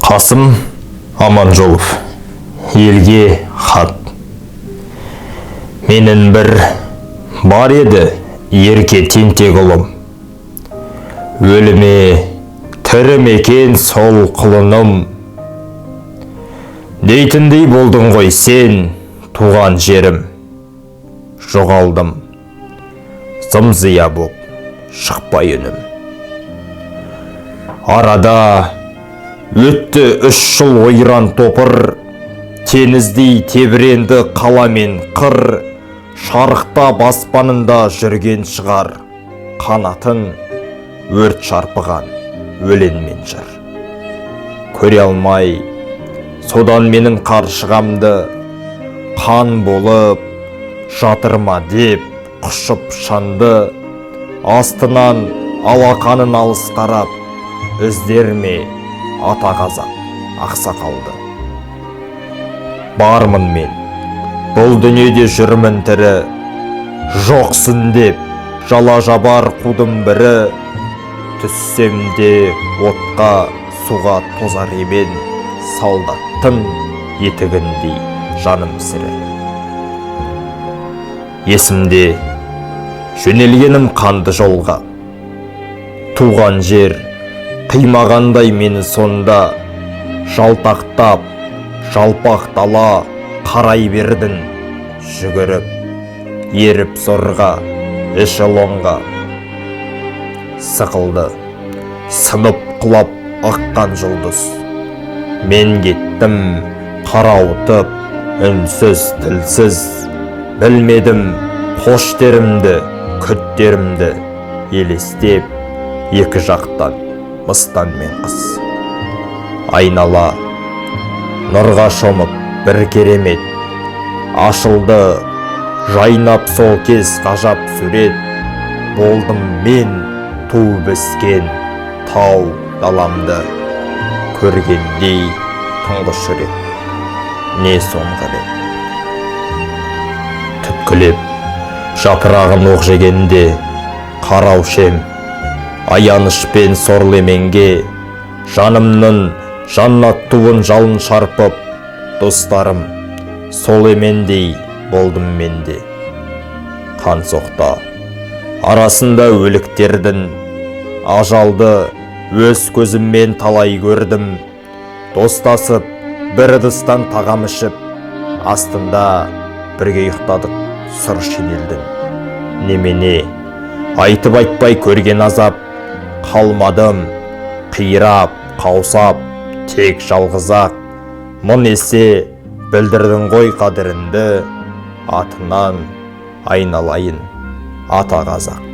Қасым Аманжолов. Елге хат. Менің бір бар еді ерке тентек ұлым. Өліме тірі мекен сол құлыным. Дейтіндей болдың ғой сен, туған жерім. Жоғалдым, зым-зия боп шықпай үнім. Арада өтті 3 жыл ойран топыр, теңіздей тебіренді қала мен қыр, шарықта баспанында жүрген шығар, қанатын өрт шарпыған өлең мен жыр. Көре алмай, содан менің қаршығамды, қан болып жатырма деп құшып шанды, астынан алақанын алыс қарап, іздер ме ата қазақ ақсақалды. Бармын мен, бұл дүниеде жүрмін тірі, жоқсың деп жала жабар қудым бірі, түссем де отқа суға тозар емен, солдаттың етігіндей жаным сірі. Есімде жөнелгенім қанды жолға, туған жер қимағандай мені сонда, жалтақтап жалпақ дала қарай бердің, жүгіріп еріп зорға эшелонға. Сықылды сынып құлап аққан жұлдыз, мен кеттім қарауытып үнсіз тілсіз, білмедім қоштерімді күттерімді, елестеп екі жақтан мыстан мен қыз. Айнала нұрға шомып бір керемет, ашылды жайнап сол кез ғажап сурет. Болдым мен туып өскен тау даламды, көргендей тұңғыш рет, не соңғы рет. Түпкілеп жапырағын оқ жегенде қараушем, аянышпен сорлы еменге, жанымның жаннат туын жалын шарпып, достарым сол емендей болдым менде. Қан соқта арасында өліктердің, ажалды өз көзіммен талай көрдім. Достасып бір ыдыстан тағам ішіп, астында бірге ұйықтадық сұр шинелдің. Немене айтып айтпай көрген азап, қалмадым қирап қаусап тек жалғызақ. Мың есе білдірдің ғой қадірінді, атынан айналайын ата қазақ.